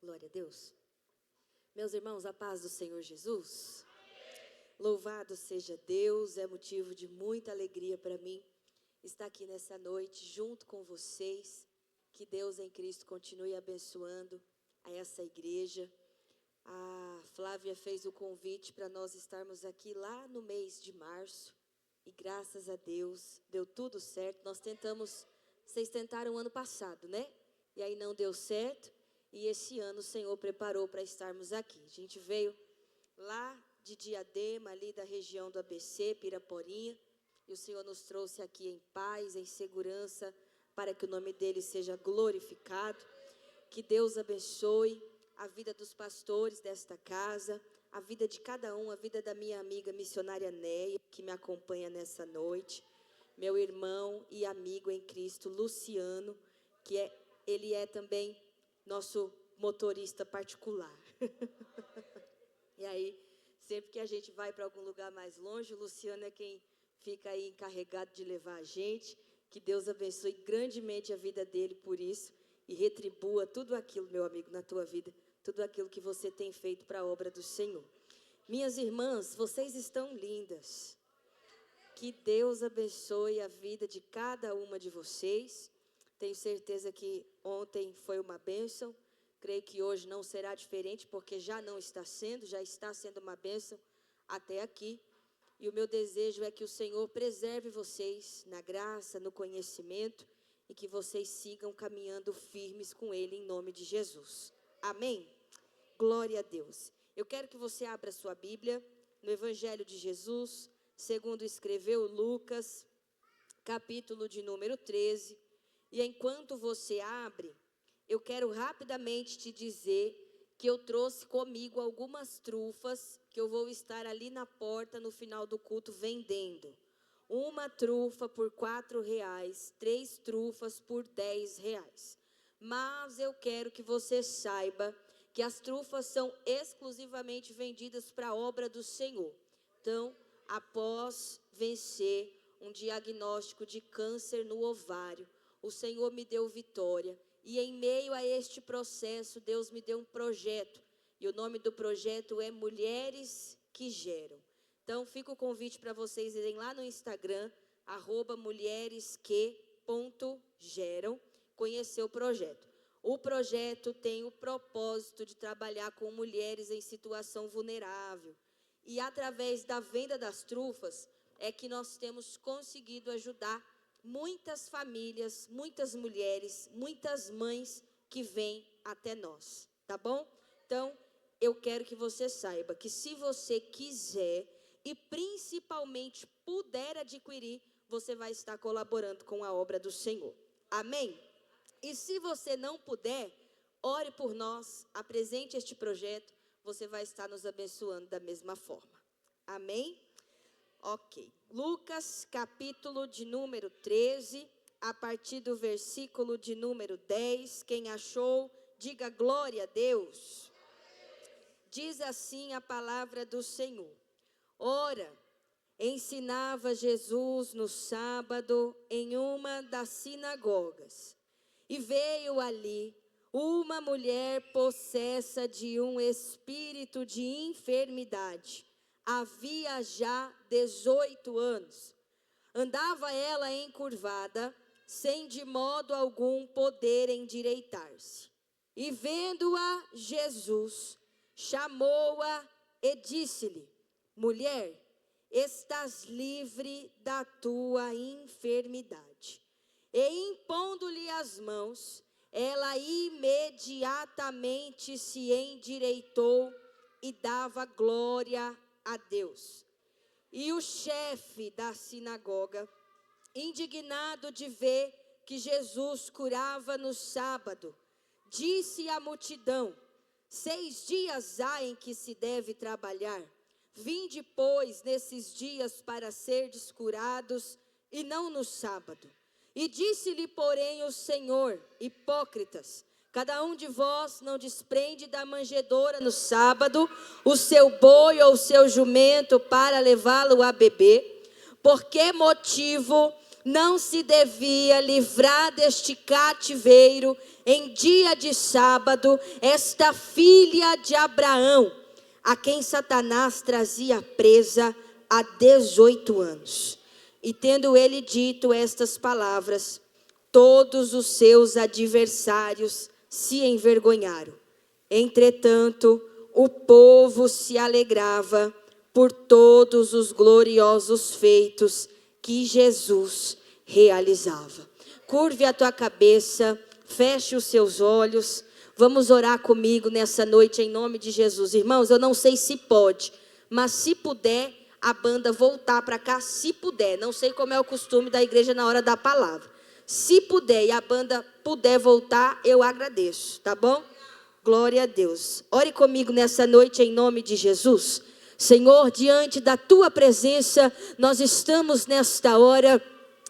Glória a Deus. Meus irmãos, a paz do Senhor Jesus. Louvado seja Deus, é motivo de muita alegria para mim estar aqui nessa noite junto com vocês. Que Deus em Cristo continue abençoando a essa igreja. A Flávia fez o convite para nós estarmos aqui lá no mês de março. E graças a Deus, deu tudo certo. Vocês tentaram ano passado, né? E aí não deu certo. E esse ano o Senhor preparou para estarmos aqui. A gente veio lá de Diadema, ali da região do ABC, Piraporinha. E o Senhor nos trouxe aqui em paz, em segurança, para que o nome dele seja glorificado. Que Deus abençoe a vida dos pastores desta casa, a vida de cada um, a vida da minha amiga missionária Neia, que me acompanha nessa noite. Meu irmão e amigo em Cristo, Luciano, ele é também nosso motorista particular. E aí, sempre que a gente vai para algum lugar mais longe, o Luciano é quem fica aí encarregado de levar a gente. Que Deus abençoe grandemente a vida dele por isso e retribua tudo aquilo, meu amigo, na tua vida, tudo aquilo que você tem feito para a obra do Senhor. Minhas irmãs, vocês estão lindas. Que Deus abençoe a vida de cada uma de vocês. Tenho certeza que ontem foi uma bênção. Creio que hoje não será diferente, porque já está sendo uma bênção até aqui. E o meu desejo é que o Senhor preserve vocês na graça, no conhecimento, e que vocês sigam caminhando firmes com Ele em nome de Jesus. Amém? Glória a Deus. Eu quero que você abra sua Bíblia no Evangelho de Jesus, segundo escreveu Lucas, capítulo de número 13. E enquanto você abre, eu quero rapidamente te dizer que eu trouxe comigo algumas trufas que eu vou estar ali na porta no final do culto vendendo. Uma trufa por R$4, 3 trufas por R$10. Mas eu quero que você saiba que as trufas são exclusivamente vendidas para a obra do Senhor. Então, após vencer um diagnóstico de câncer no ovário, o Senhor me deu vitória. E em meio a este processo, Deus me deu um projeto. E o nome do projeto é Mulheres que Geram. Então, fica o convite para vocês irem lá no Instagram, @mulheresque.geram, conhecer o projeto. O projeto tem o propósito de trabalhar com mulheres em situação vulnerável. E através da venda das trufas, é que nós temos conseguido ajudar muitas famílias, muitas mulheres, muitas mães que vêm até nós, tá bom? Então, eu quero que você saiba que se você quiser e principalmente puder adquirir, você vai estar colaborando com a obra do Senhor. Amém? E se você não puder, ore por nós, apresente este projeto, você vai estar nos abençoando da mesma forma. Amém? Ok. Lucas, capítulo de número 13, a partir do versículo de número 10. Quem achou, diga glória a Deus. Diz assim a palavra do Senhor. Ora, ensinava Jesus no sábado em uma das sinagogas. E veio ali uma mulher possessa de um espírito de enfermidade. Havia já 18 anos. Andava ela encurvada, sem de modo algum poder endireitar-se. E vendo-a Jesus, chamou-a e disse-lhe: mulher, estás livre da tua enfermidade. E impondo-lhe as mãos, ela imediatamente se endireitou e dava glória a Deus. E o chefe da sinagoga, indignado de ver que Jesus curava no sábado, disse à multidão: 6 dias há em que se deve trabalhar. Vinde, pois, nesses dias para serdes curados, e não no sábado. E disse-lhe, porém, o Senhor: hipócritas, cada um de vós não desprende da manjedoura no sábado o seu boi ou o seu jumento para levá-lo a beber? Por que motivo não se devia livrar deste cativeiro em dia de sábado esta filha de Abraão, a quem Satanás trazia presa há 18 anos. E tendo ele dito estas palavras, todos os seus adversários se envergonharam. Entretanto, o povo se alegrava por todos os gloriosos feitos que Jesus realizava. Curve a tua cabeça, feche os seus olhos. Vamos orar comigo nessa noite em nome de Jesus. Irmãos, eu não sei se pode, mas se puder, a banda voltar para cá, se puder. Não sei como é o costume da igreja na hora da palavra. Se puder e a banda puder voltar, eu agradeço, tá bom? Glória a Deus. Ore comigo nessa noite em nome de Jesus. Senhor, diante da tua presença, nós estamos nesta hora.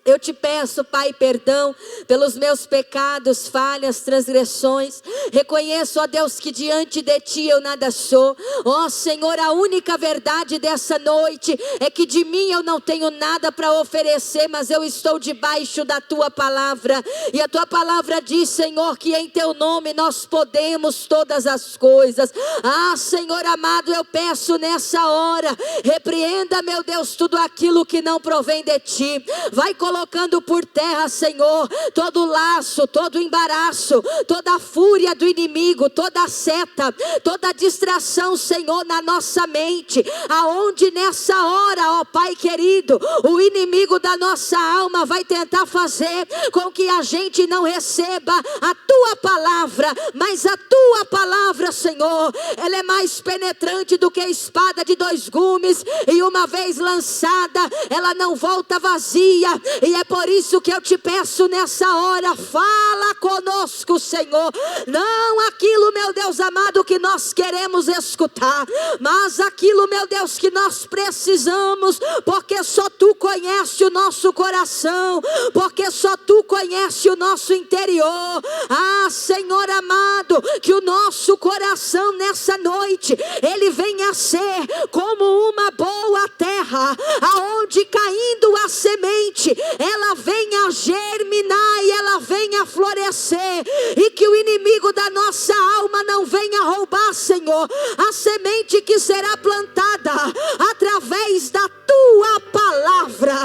Eu te peço, Pai, perdão pelos meus pecados, falhas, transgressões. Reconheço, ó Deus, que diante de ti eu nada sou. Ó Senhor, a única verdade dessa noite é que de mim eu não tenho nada para oferecer, mas eu estou debaixo da tua palavra. E a tua palavra diz, Senhor, que em teu nome nós podemos todas as coisas. Ah, Senhor amado, eu peço nessa hora, repreenda, meu Deus, tudo aquilo que não provém de ti. Vai colocando por terra, Senhor, todo laço, todo embaraço, toda a fúria do inimigo, toda a seta, toda a distração, Senhor, na nossa mente, aonde nessa hora, ó Pai querido, o inimigo da nossa alma vai tentar fazer com que a gente não receba a tua palavra, mas a tua palavra, Senhor, ela é mais penetrante do que a espada de 2 gumes, e uma vez lançada, ela não volta vazia. E é por isso que eu te peço nessa hora, fala conosco, Senhor. Não aquilo, meu Deus amado, que nós queremos escutar, mas aquilo, meu Deus, que nós precisamos, porque só tu conhece o nosso coração, porque só tu conhece o nosso interior. Ah, Senhor amado, que o nosso coração nessa noite, ele venha a ser como uma boa terra, aonde caindo a semente, ela venha a germinar e ela venha a florescer, e que o inimigo da nossa alma não venha roubar, Senhor, a semente que será plantada através da tua palavra.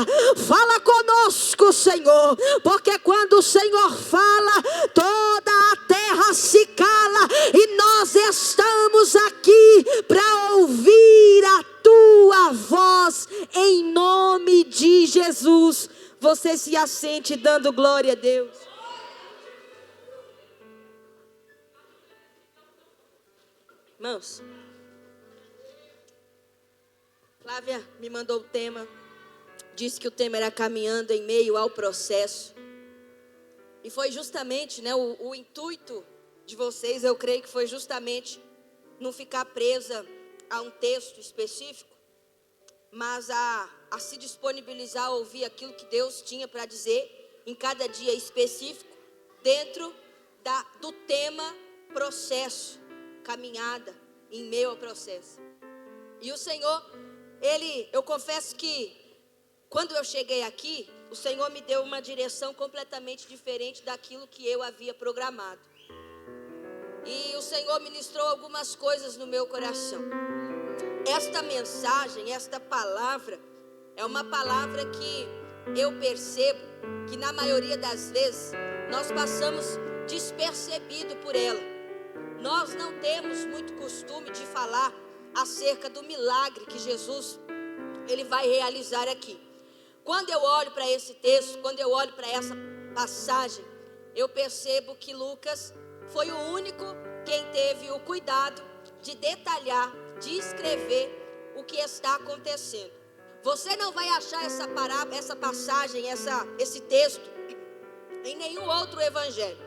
Fala conosco, Senhor, porque quando o Senhor fala, toda a terra se cala, e nós estamos aqui para ouvir a tua voz, em nome de Jesus. Você se assente dando glória a Deus. Irmãos, Flávia me mandou o tema, disse que o tema era caminhando em meio ao processo. E foi justamente, o intuito de vocês, eu creio que foi justamente não ficar presa a um texto específico, mas a se disponibilizar a ouvir aquilo que Deus tinha para dizer em cada dia específico, dentro do tema processo, caminhada em meio ao processo. E o Senhor, eu confesso que quando eu cheguei aqui, o Senhor me deu uma direção completamente diferente daquilo que eu havia programado. E o Senhor ministrou algumas coisas no meu coração. Esta mensagem, esta palavra, é uma palavra que eu percebo que na maioria das vezes nós passamos despercebido por ela. Nós não temos muito costume de falar acerca do milagre que Jesus ele vai realizar aqui. Quando eu olho para esse texto, quando eu olho para essa passagem, eu percebo que Lucas foi o único quem teve o cuidado de detalhar, de escrever o que está acontecendo. Você não vai achar essa passagem, esse texto em nenhum outro evangelho.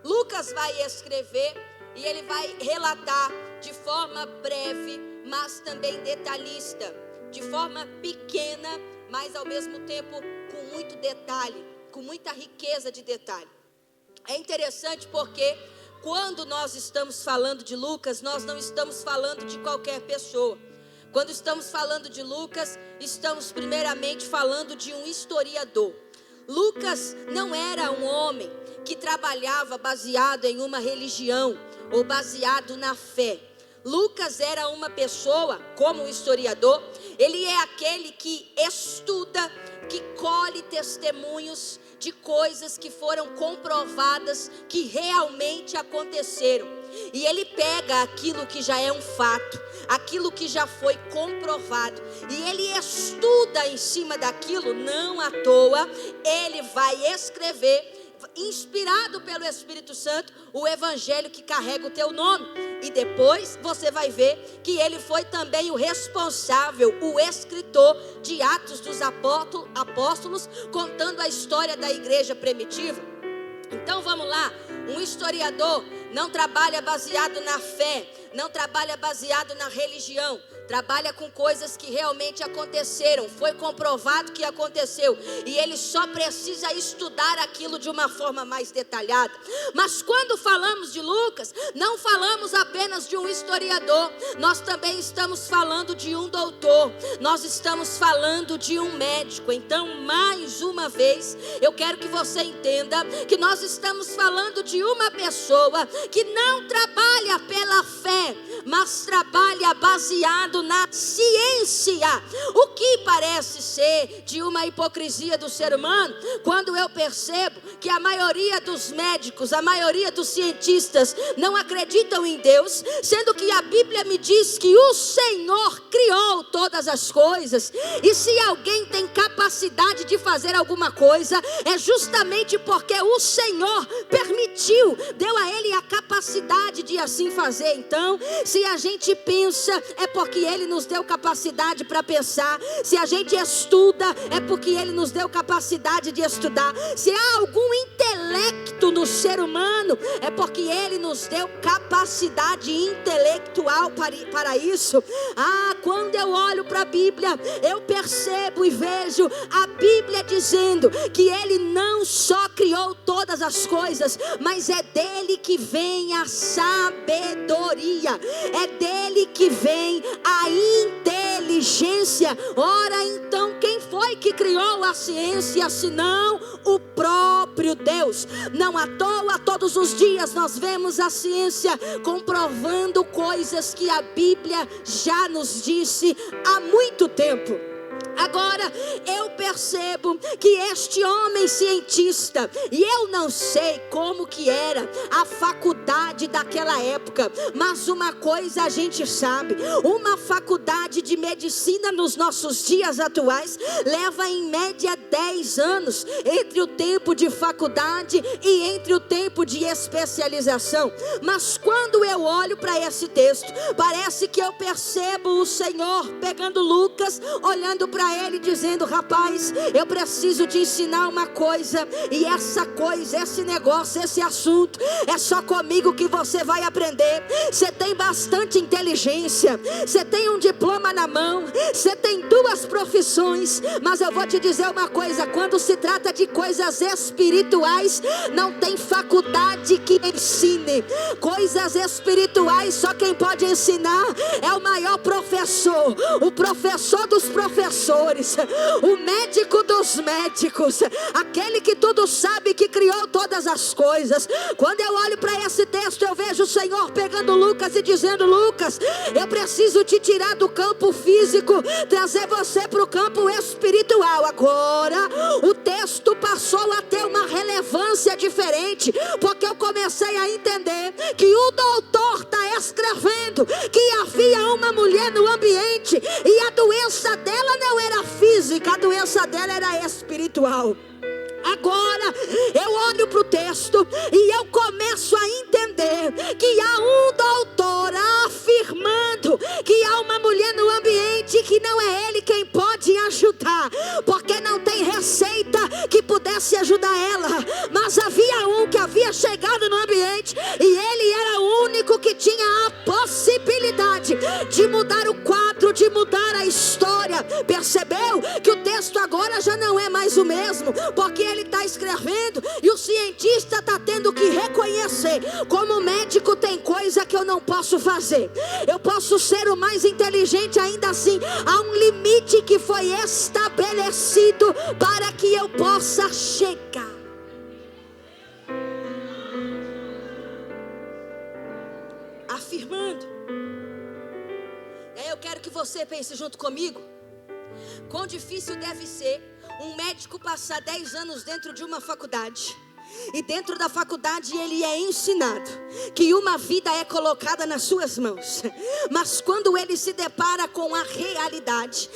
Lucas vai escrever e ele vai relatar de forma breve, mas também detalhista, de forma pequena, mas ao mesmo tempo com muito detalhe, com muita riqueza de detalhe. É interessante porque quando nós estamos falando de Lucas, nós não estamos falando de qualquer pessoa. Quando estamos falando de Lucas, estamos primeiramente falando de um historiador. Lucas não era um homem que trabalhava baseado em uma religião ou baseado na fé. Lucas era uma pessoa, como historiador, ele é aquele que estuda, que colhe testemunhos de coisas que foram comprovadas, que realmente aconteceram. E ele pega aquilo que já é um fato, aquilo que já foi comprovado, e ele estuda em cima daquilo. Não à toa, ele vai escrever, inspirado pelo Espírito Santo, o evangelho que carrega o teu nome. E depois você vai ver que ele foi também o responsável, o escritor de Atos dos Apóstolos, contando a história da igreja primitiva. Então vamos lá, um historiador não trabalha baseado na fé, não trabalha baseado na religião, trabalha com coisas que realmente aconteceram, foi comprovado que aconteceu, e ele só precisa estudar aquilo de uma forma mais detalhada. Mas quando falamos de Lucas, não falamos apenas de um historiador, nós também estamos falando de um doutor, nós estamos falando de um médico. Então, mais uma vez, eu quero que você entenda que nós estamos falando de uma pessoa que não trabalha pela fé, mas trabalha baseado na ciência. O que parece ser de uma hipocrisia do ser humano, quando eu percebo que a maioria dos médicos, a maioria dos cientistas não acreditam em Deus, sendo que a Bíblia me diz que o Senhor criou todas as coisas, e se alguém tem capacidade de fazer alguma coisa, é justamente porque o Senhor permitiu, deu a ele a capacidade de assim fazer. Então, se a gente pensa, é porque ele nos deu capacidade para pensar. Se a gente estuda, é porque ele nos deu capacidade de estudar. Se há algum intelecto no ser humano, é porque ele nos deu capacidade intelectual para isso. Quando eu olho para a Bíblia, eu percebo e vejo a Bíblia dizendo que ele não só criou todas as coisas, mas é dele que vem a sabedoria, é dele que vem a inteligência. Ora, então, quem foi que criou a ciência, senão o próprio Deus? Não à toa, todos os dias nós vemos a ciência comprovando coisas que a Bíblia já nos disse há muito tempo. Agora eu percebo que este homem cientista, e eu não sei como que era a faculdade daquela época, mas uma coisa a gente sabe: uma faculdade de medicina nos nossos dias atuais leva em média 10 anos entre o tempo de faculdade e entre o tempo de especialização. Mas quando eu olho para esse texto, parece que eu percebo o Senhor pegando Lucas, olhando para ele, dizendo: rapaz, eu preciso te ensinar uma coisa, e essa coisa, esse negócio, esse assunto, é só comigo que você vai aprender. Você tem bastante inteligência, você tem um diploma na mão, você tem 2 profissões, mas eu vou te dizer uma coisa: quando se trata de coisas espirituais, não tem faculdade que ensine. Coisas espirituais, só quem pode ensinar é o maior professor, o professor dos professores, o médico dos médicos, aquele que tudo sabe, que criou todas as coisas. Quando eu olho para esse texto, eu vejo o Senhor pegando Lucas e dizendo: Lucas, eu preciso te tirar do campo físico, trazer você para o campo espiritual. Agora o texto passou a ter uma relevância diferente, porque eu comecei a entender que o doutor está escrevendo que havia uma mulher no ambiente, e a doença dela não era física, a doença dela era espiritual. Agora eu olho para o texto e eu começo a entender que há um doutor afirmando que há uma mulher no ambiente, que não é ele quem pode ajudar, porque não tem receita que pudesse ajudar ela. Mas havia um que havia chegado no ambiente, e ele era o único que tinha a possibilidade de mudar o quadro, de mudar a história. Percebeu que o texto agora já não é mais isso mesmo, porque ele está escrevendo e o cientista está tendo que reconhecer: como médico tem coisa que eu não posso fazer. Eu posso ser o mais inteligente, ainda assim há um limite que foi estabelecido para que eu possa chegar. Afirmando. E aí eu quero que você pense junto comigo: quão difícil deve ser um médico passar 10 anos dentro de uma faculdade, e dentro da faculdade ele é ensinado que uma vida é colocada nas suas mãos, mas quando ele se depara com a realidade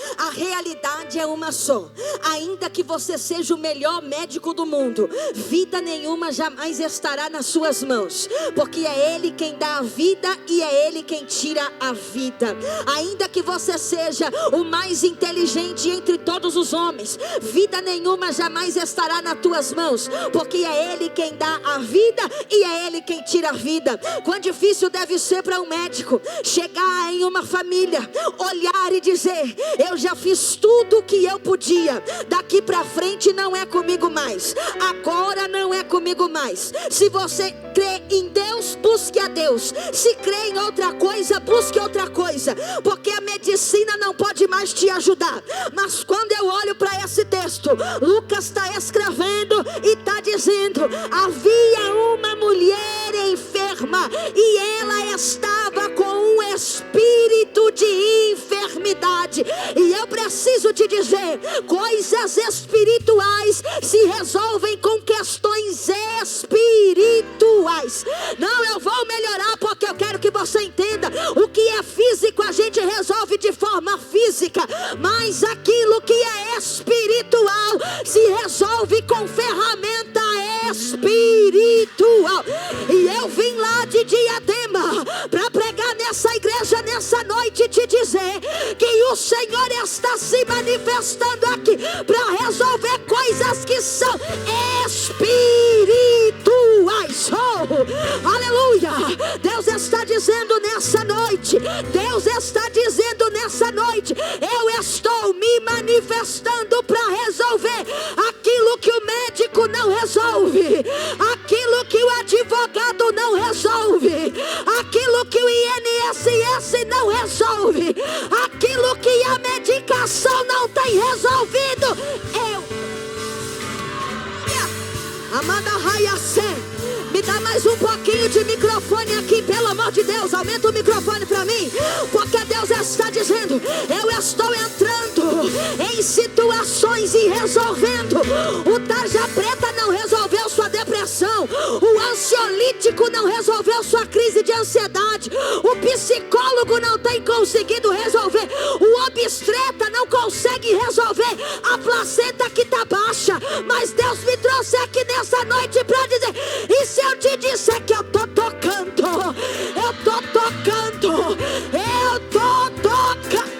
é uma só. Ainda que você seja o melhor médico do mundo, vida nenhuma jamais estará nas suas mãos, porque é Ele quem dá a vida e é Ele quem tira a vida. Ainda que você seja o mais inteligente entre todos os homens, vida nenhuma jamais estará nas tuas mãos, porque é Ele quem dá a vida e é Ele quem tira a vida. Quão difícil deve ser para um médico chegar em uma família, olhar e dizer: eu já fiz tudo o que eu podia, daqui para frente não é comigo mais, agora não é comigo mais. Se você crê em Deus, busque a Deus. Se crê em outra coisa, busque outra coisa, porque a medicina não pode mais te ajudar. Mas quando eu olho para esse texto, Lucas está escrevendo e está dizendo: havia uma mulher enferma e ela estava com um espírito de enfermidade. E eu preciso te dizer: coisas espirituais se resolvem com questões espirituais. Não, eu vou melhorar, porque eu quero que você entenda: o que é físico a gente resolve de forma física, mas aquilo que é espiritual se resolve com ferramenta espiritual. E eu vim lá de Diadema para pregar nessa igreja nessa noite e te dizer que o Senhor está se manifestando aqui para resolver coisas que são espirituais. Oh, aleluia! Deus está dizendo nessa noite, Deus está dizendo nessa noite: eu estou me manifestando para resolver aquilo que o médico não resolve, aquilo que o advogado não resolve, aquilo que o INSS não resolve, aquilo que a medicação não tem resolvido. Amanda Raiacê, me dá mais um pouquinho de microfone aqui, pelo amor de Deus, aumenta o microfone para mim, porque Deus está dizendo: eu estou entrando em situações e resolvendo. O tarja preta não resolveu sua depressão, o ansiolítico não resolveu sua crise de ansiedade, o psicólogo não tem conseguido resolver, o obstetra não consegue resolver a placenta que está baixa. Mas Deus me trouxe aqui nessa noite para dizer: e se eu te disser que eu estou tocando, eu estou tocando, eu estou tocando.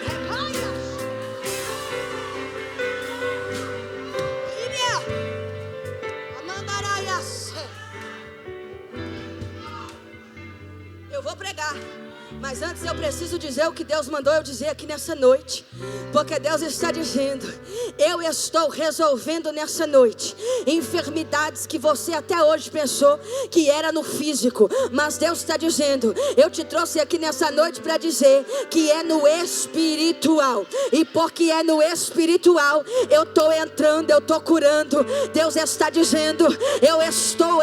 Eu vou pregar, mas antes eu preciso dizer o que Deus mandou eu dizer aqui nessa noite, porque Deus está dizendo: eu estou resolvendo nessa noite enfermidades que você até hoje pensou que era no físico, mas Deus está dizendo: eu te trouxe aqui nessa noite para dizer que é no espiritual, e porque é no espiritual eu estou entrando, eu estou curando. Deus está dizendo: eu estou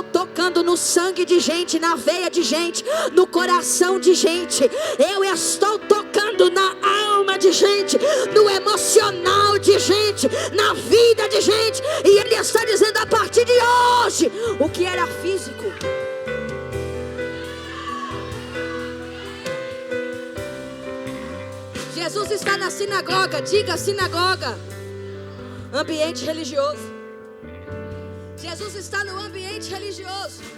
tocando no sangue de gente, na veia de gente, no coração de gente, eu estou tocando na alma de gente, no emocional de gente, na vida de gente. E Ele está dizendo: a partir de hoje, o que era físico, Jesus está na sinagoga. Diga sinagoga, ambiente religioso. Jesus está no ambiente religioso.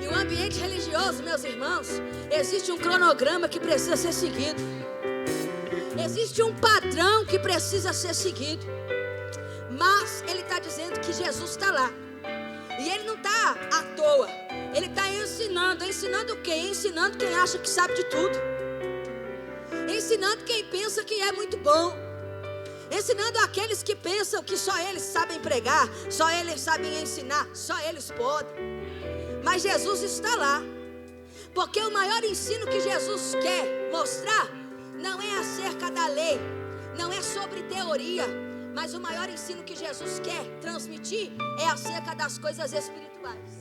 E o ambiente religioso, meus irmãos, existe um cronograma que precisa ser seguido. Existe um padrão que precisa ser seguido. Mas Ele está dizendo que Jesus está lá. E Ele não está à toa. Ele está ensinando. Ensinando o quê? Ensinando quem acha que sabe de tudo. Ensinando quem pensa que é muito bom. ensinando aqueles que pensam que só eles sabem pregar, só eles sabem ensinar, só eles podem. Mas Jesus está lá, porque o maior ensino que Jesus quer mostrar não é acerca da lei, não é sobre teoria, mas o maior ensino que Jesus quer transmitir é acerca das coisas espirituais.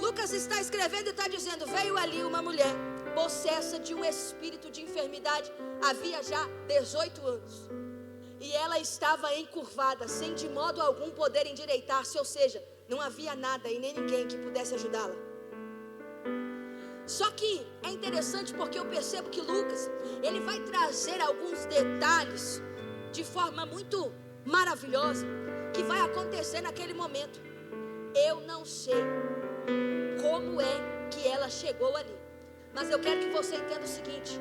Lucas está escrevendo e está dizendo: veio ali uma mulher possessa de um espírito de enfermidade, havia já 18 anos. E ela estava encurvada, sem de modo algum poder endireitar-se, ou seja, não havia nada e nem ninguém que pudesse ajudá-la. Só que é interessante porque eu percebo que Lucas, ele vai trazer alguns detalhes de forma muito maravilhosa, que vai acontecer naquele momento. Eu não sei como é que ela chegou ali, mas eu quero que você entenda o seguinte: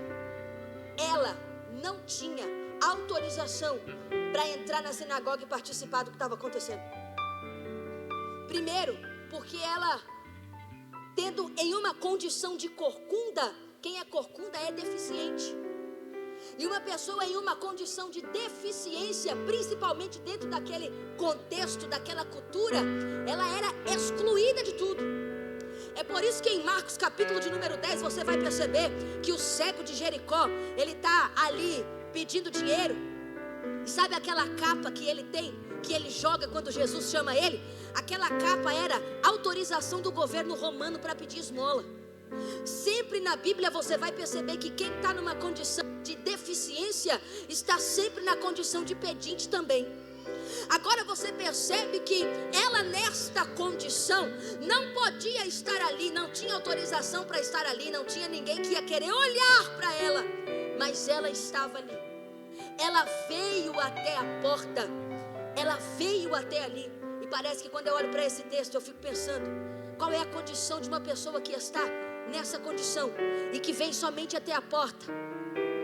ela não tinha autorização para entrar na sinagoga e participar do que estava acontecendo. Primeiro, porque ela, tendo em uma condição de corcunda, quem é corcunda é deficiente. E uma pessoa em uma condição de deficiência, principalmente dentro daquele contexto, daquela cultura, ela era excluída de tudo. É por isso que em Marcos capítulo de número 10 você vai perceber que o cego de Jericó, ele está ali pedindo dinheiro. E sabe aquela capa que ele tem, que ele joga quando Jesus chama ele? Aquela capa era autorização do governo romano para pedir esmola. Sempre na Bíblia você vai perceber que quem está numa condição de deficiência está sempre na condição de pedinte também. Agora você percebe que ela, nesta condição, não podia estar ali, não tinha autorização para estar ali, não tinha ninguém que ia querer olhar para ela, mas ela estava ali. Ela veio até a porta, ela veio até ali. E parece que quando eu olho para esse texto eu fico pensando: qual é a condição de uma pessoa que está nessa condição e que vem somente até a porta?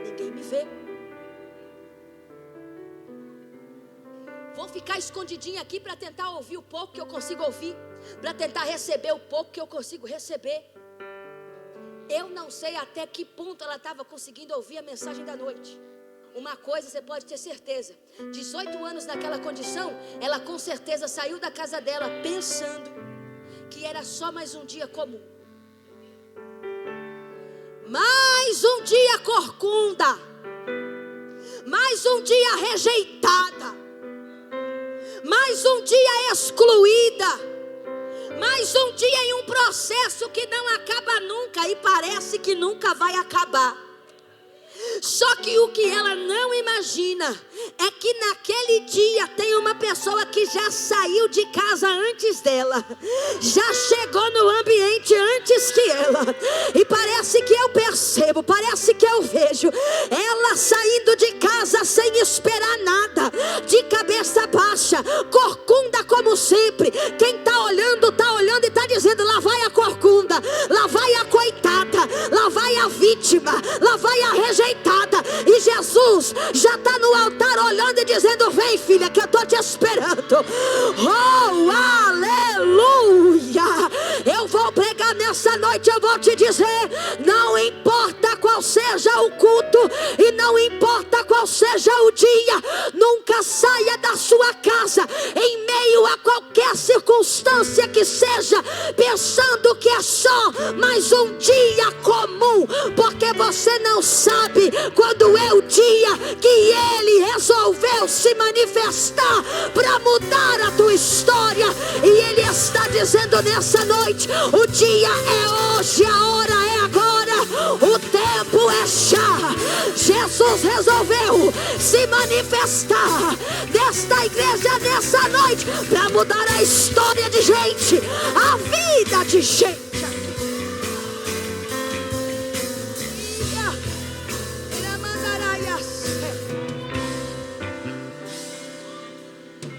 Ninguém me vê. Vou ficar escondidinha aqui para tentar ouvir o pouco que eu consigo ouvir, para tentar receber o pouco que eu consigo receber. Eu não sei até que ponto ela estava conseguindo ouvir a mensagem da noite. Uma coisa você pode ter certeza: 18 anos naquela condição, ela com certeza saiu da casa dela pensando que era só mais um dia comum. Mais um dia corcunda, mais um dia rejeitada, mais um dia excluída, mais um dia em um processo que não acaba nunca e parece que nunca vai acabar. Só que o que ela não imagina é que naquele dia tem uma pessoa que já saiu de casa antes dela, já chegou no ambiente antes que ela. E parece que eu percebo, parece que eu vejo ela saindo de casa sem esperar nada, de cabeça baixa, corcunda como sempre. Quem está olhando e está dizendo: lá vai a corcunda, lá vai a coitada, lá vai a vítima, lá vai a rejeitada. E Jesus já está no altar olhando e dizendo: vem, filha, que eu estou te esperando. Oh, aleluia! Eu vou pregar nessa noite, eu vou te dizer: não importa qual seja o culto e não importa qual seja o dia, nunca saia da sua casa em meio a qualquer circunstância que seja, pensando que é só mais um dia comum, porque você não sabe quando é o dia que Ele resolveu se manifestar para mudar a tua história. E Ele está dizendo nessa noite: o dia é hoje, a hora é agora, o tempo é já. Jesus resolveu se manifestar nesta igreja nessa noite para mudar a história de gente, a vida de gente.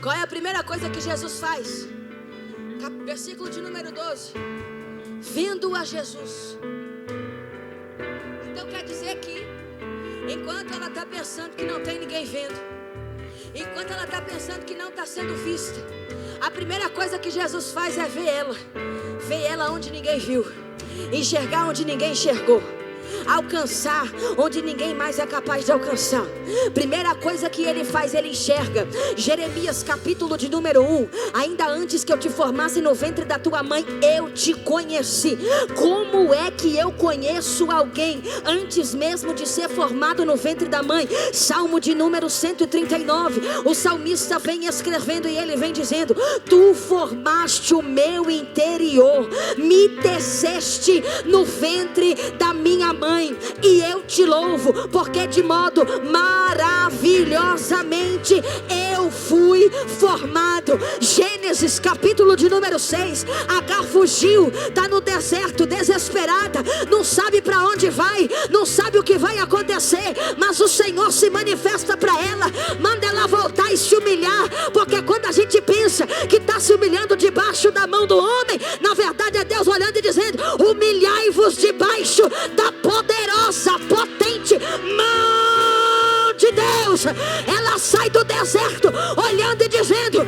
Qual é a primeira coisa que Jesus faz? Versículo de número 12. Vendo a Jesus. Então quer dizer que enquanto ela está pensando que não tem ninguém vendo, enquanto ela está pensando que não está sendo vista, a primeira coisa que Jesus faz é ver ela onde ninguém viu, enxergar onde ninguém enxergou. alcançar onde ninguém mais é capaz de alcançar. Primeira coisa que ele faz, ele enxerga. Jeremias capítulo de número 1. Ainda antes que eu te formasse no ventre da tua mãe, eu te conheci. Como é que eu conheço alguém antes mesmo de ser formado no ventre da mãe? Salmo de número 139. O salmista vem escrevendo e ele vem dizendo: tu formaste o meu interior, me teceste no ventre da minha mãe, e eu te louvo, porque de modo maravilhosamente eu fui formado. Gênesis capítulo de número 6. Agar fugiu, está no deserto, desesperada, não sabe para onde vai, não sabe o que vai acontecer, mas o Senhor se manifesta para ela, manda ela voltar e se humilhar, porque quando a gente pensa que está se humilhando debaixo da mão do homem, na verdade é Deus olhando e dizendo: humilhai-vos debaixo da poderosa, potente mão de Deus. Ela sai do deserto olhando e dizendo: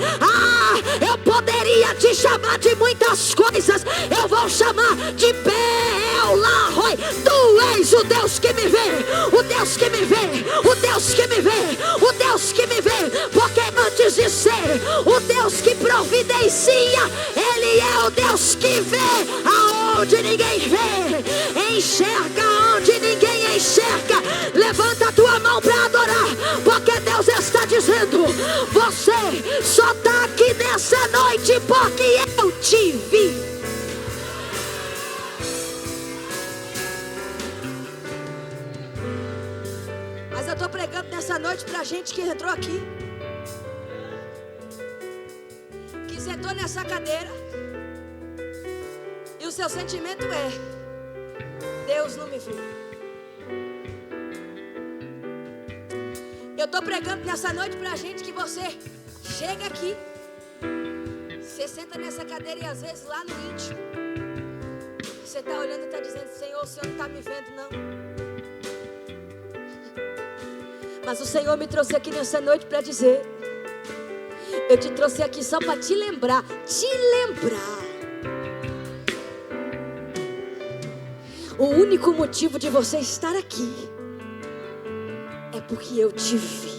eu poderia te chamar de muitas coisas, eu vou chamar de Beelahoi. Tu és o Deus que me vê, o Deus que me vê, o Deus que me vê, o Deus que me vê, porque antes de ser o Deus que providencia, Ele é o Deus que vê aonde ninguém vê, enxerga onde ninguém enxerga. Levanta a tua mão para adorar, porque Deus está dizendo: você só está aqui nessa noite porque eu te vi. Mas eu estou pregando nessa noite para gente que entrou aqui, que sentou nessa cadeira, e o seu sentimento é: Deus não me viu. Eu estou pregando nessa noite para gente que você chega aqui, você senta nessa cadeira e às vezes lá no íntimo você está olhando e está dizendo: Senhor, o Senhor não está me vendo não. Mas o Senhor me trouxe aqui nessa noite para dizer: eu te trouxe aqui só para te lembrar. O único motivo de você estar aqui é porque eu te vi.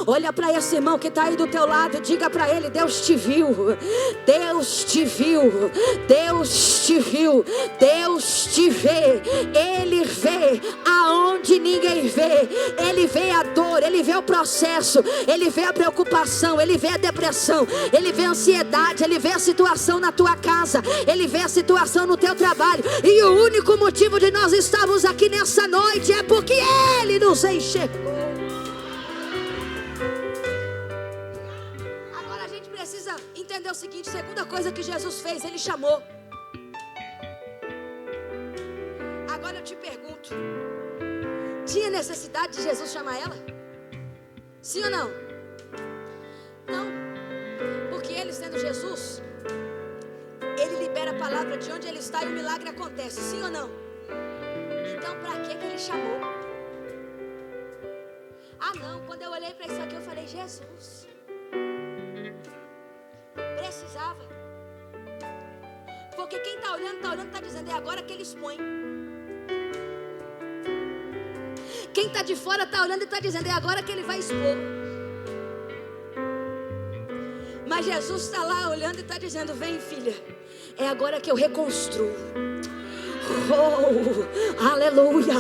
Olha para esse irmão que está aí do teu lado, diga para ele: Deus te viu, Deus te viu, Deus te viu, Deus te vê. Ele vê aonde ninguém vê, Ele vê a dor, Ele vê o processo, Ele vê a preocupação, Ele vê a depressão, Ele vê a ansiedade, Ele vê a situação na tua casa, Ele vê a situação no teu trabalho, e o único motivo de nós estamos aqui nessa noite é porque Ele nos enxergou. Agora a gente precisa entender o seguinte: segunda coisa que Jesus fez, Ele chamou. Agora eu te pergunto, tinha necessidade de Jesus chamar ela? Sim ou não? Não, porque Ele, sendo Jesus, Ele libera a palavra de onde Ele está e o milagre acontece. Sim ou não? Então para que Ele chamou? Não, quando eu olhei para isso aqui eu falei: Jesus, precisava. Porque quem está olhando, está dizendo: é agora que Ele expõe. Quem está de fora está olhando e está dizendo: é agora que Ele vai expor. Mas Jesus está lá olhando e está dizendo: vem, filha, é agora que eu reconstruo. Oh, aleluia.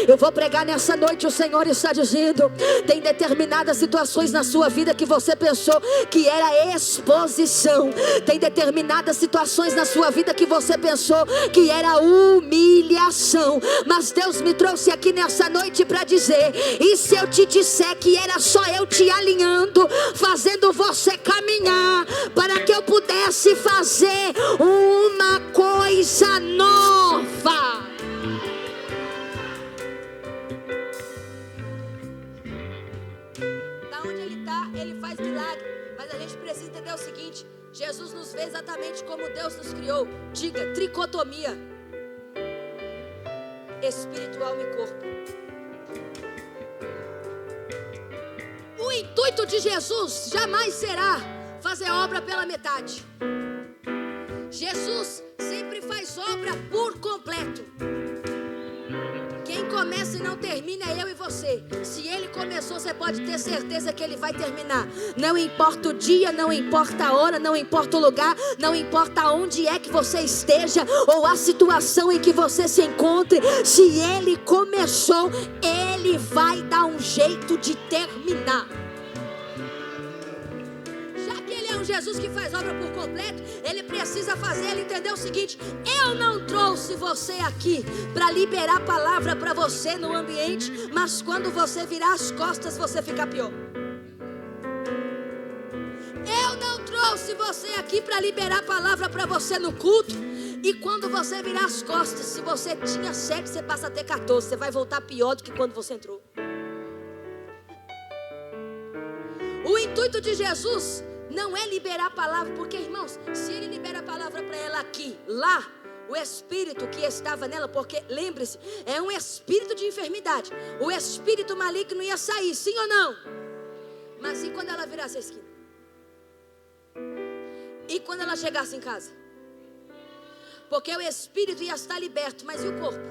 Eu vou pregar nessa noite. O Senhor está dizendo: tem determinadas situações na sua vida que você pensou que era exposição, tem determinadas situações na sua vida que você pensou que era humilhação, mas Deus me trouxe aqui nessa noite para dizer: e se eu te disser que era só eu te alinhando, fazendo você caminhar, para que eu pudesse fazer uma coisa nova? Da onde Ele está, Ele faz milagre. Mas a gente precisa entender o seguinte: Jesus nos vê exatamente como Deus nos criou. Diga: tricotomia, espírito, alma e corpo. O intuito de Jesus jamais será fazer obra pela metade. Jesus sempre faz obra por completo. Quem começa e não termina é eu e você. Se ele começou, você pode ter certeza que ele vai terminar. Não importa o dia, não importa a hora, não importa o lugar, não importa onde é que você esteja ou a situação em que você se encontre. Se ele começou, ele vai dar um jeito de terminar. Jesus que faz obra por completo, ele precisa fazer ele entender o seguinte: eu não trouxe você aqui para liberar a palavra para você no ambiente, mas quando você virar as costas você fica pior. Eu não trouxe você aqui para liberar a palavra para você no culto, e quando você virar as costas, se você tinha 7, você passa a ter 14, você vai voltar pior do que quando você entrou. O intuito de Jesus não é liberar a palavra, porque, irmãos, se ele libera a palavra para ela aqui, lá, o espírito que estava nela, porque, lembre-se, é um espírito de enfermidade, o espírito maligno ia sair, sim ou não? Mas e quando ela virasse a esquina? E quando ela chegasse em casa? Porque o espírito ia estar liberto, mas e o corpo?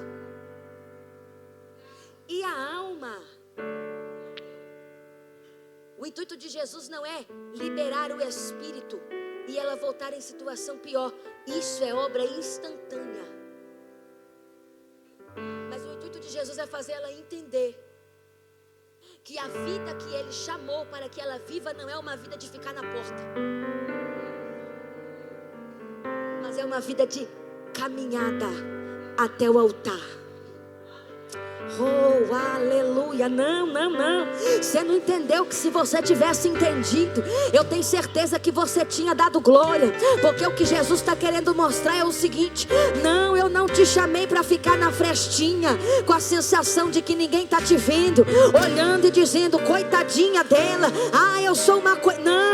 E a alma? O intuito de Jesus não é liberar o espírito e ela voltar em situação pior. Isso é obra instantânea. Mas o intuito de Jesus é fazer ela entender que a vida que ele chamou para que ela viva não é uma vida de ficar na porta, mas é uma vida de caminhada até o altar. Oh, aleluia. Não. Você não entendeu que se você tivesse entendido, eu tenho certeza que você tinha dado glória. Porque o que Jesus está querendo mostrar é o seguinte: não, eu não te chamei para ficar na frestinha, com a sensação de que ninguém está te vendo, olhando e dizendo, coitadinha dela, eu sou uma coisa. Não.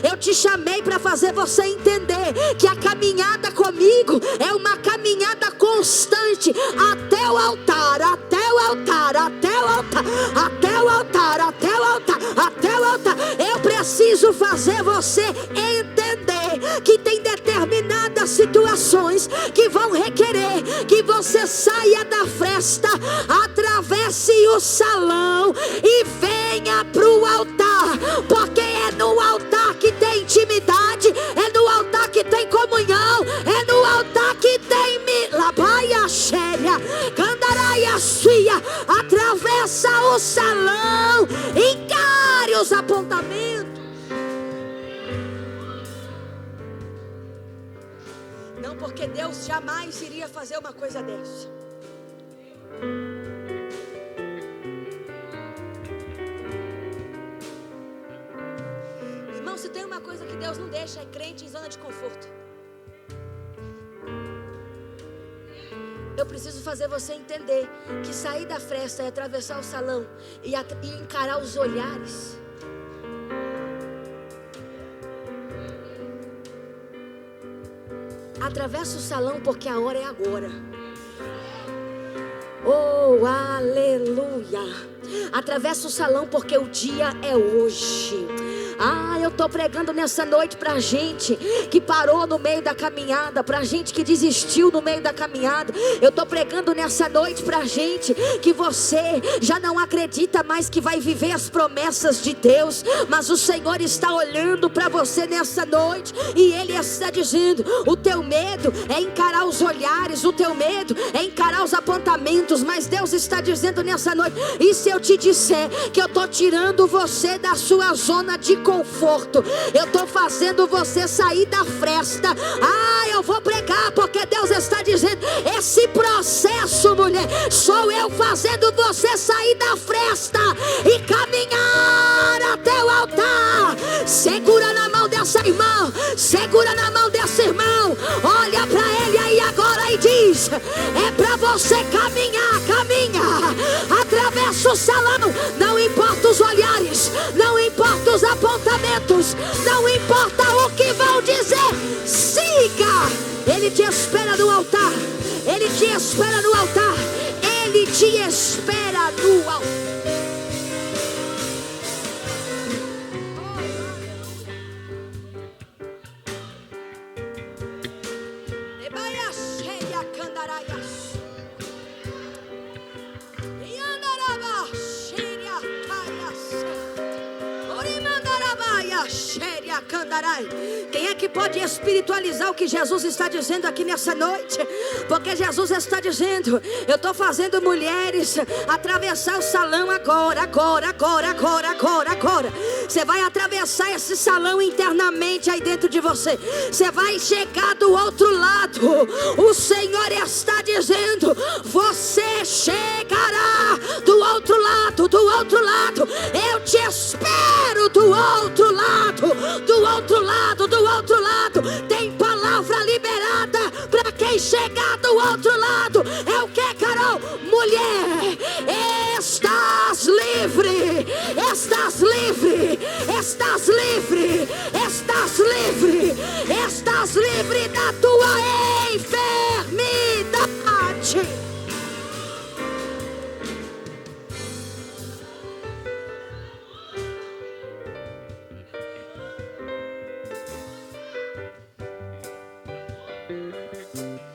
Eu te chamei para fazer você entender que a caminhada comigo é uma caminhada constante até o altar. Até o altar, até o altar, até o altar, até o altar, até o altar. Eu preciso fazer você entender que tem determinadas situações que vão requerer que você saia da fresta, atravesse o salão e venha para o altar, porque é no altar que tem intimidade, é no altar que tem comunhão, é no altar que tem labaia xéria, candaraia suia. Atravessa o salão, encare os apontamentos. Não, porque Deus jamais iria fazer uma coisa dessa. Irmão, se tem uma coisa que Deus não deixa, é crente em zona de conforto. Eu preciso fazer você entender que sair da fresta é atravessar o salão e encarar os olhares. Atravessa o salão porque a hora é agora. Oh, aleluia. Atravessa o salão porque o dia é hoje. Eu estou pregando nessa noite para gente que parou no meio da caminhada, para gente que desistiu no meio da caminhada. Eu estou pregando nessa noite para gente que você já não acredita mais que vai viver as promessas de Deus, mas o Senhor está olhando para você nessa noite e Ele está dizendo: o teu medo é encarar os olhares, o teu medo é encarar os apontamentos, mas Deus está dizendo nessa noite: e se eu te disser que eu estou tirando você da sua zona de conforto, eu estou fazendo você sair da fresta. Eu vou pregar porque Deus está dizendo: esse processo, mulher, sou eu fazendo você sair da fresta e caminhar até o altar. Segura na mão dessa irmã, segura na mão desse irmão, olha para ele aí agora e diz: é para você caminhar, caminha, atravessa o salão, não importa os olhares, não importa os apontamentos, não importa o que vão dizer, siga. Ele te espera no altar, Ele te espera no altar, Ele te espera no altar. Quem é que pode espiritualizar o que Jesus está dizendo aqui nessa noite? Porque Jesus está dizendo: eu estou fazendo mulheres atravessar o salão agora. Você vai atravessar esse salão internamente aí dentro de você. Você vai chegar do outro lado. O Senhor está dizendo: você chegará do outro lado. Eu te espero do outro lado. Tem palavra liberada para quem chegar do outro lado. É o que, Carol? Mulher, estás livre da tua enfermidade.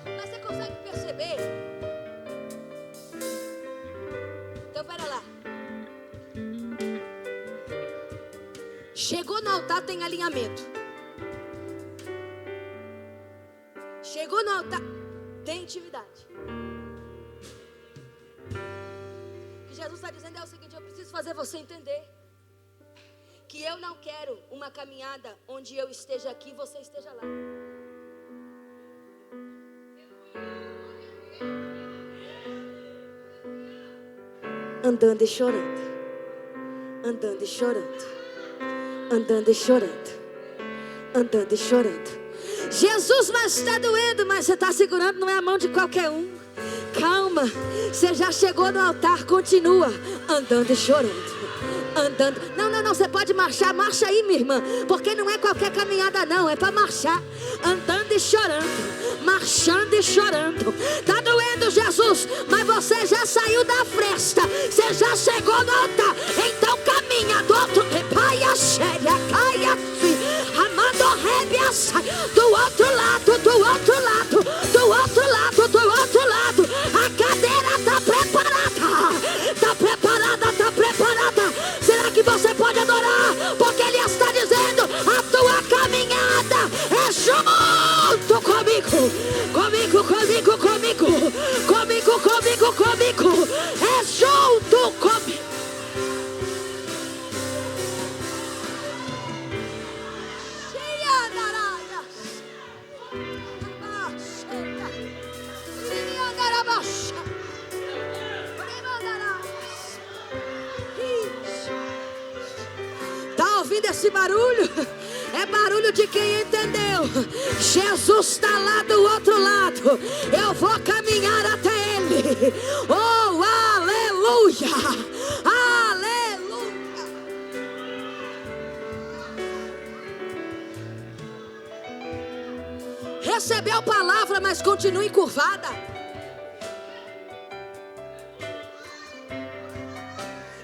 Mas você consegue perceber? Então, pera lá. Chegou no altar, tem alinhamento. Chegou no altar, tem intimidade. O que Jesus está dizendo é o seguinte: eu preciso fazer você entender que eu não quero uma caminhada onde eu esteja aqui e você esteja lá. Andando e chorando. Jesus, mas está doendo, mas você está segurando, não é a mão de qualquer um. Calma, você já chegou no altar, continua andando e chorando. Não, você pode marchar, marcha aí, minha irmã, porque não é qualquer caminhada não, é para marchar, andando e chorando, marchando e chorando. Tá doendo, Jesus, mas você já saiu da fresta, você já chegou no altar, então caminha do outro, paia séria, caia amando rebias, do outro lado, a cadeira tá preparada. Será que você pode adorar? Porque Ele está dizendo: a tua caminhada é junto comigo. É junto comigo. Tá ouvindo esse barulho? É barulho de quem entendeu. Jesus está lá do outro lado. Eu vou caminhar até Ele. Oh, aleluia! Aleluia! Recebeu palavra, mas continua encurvada.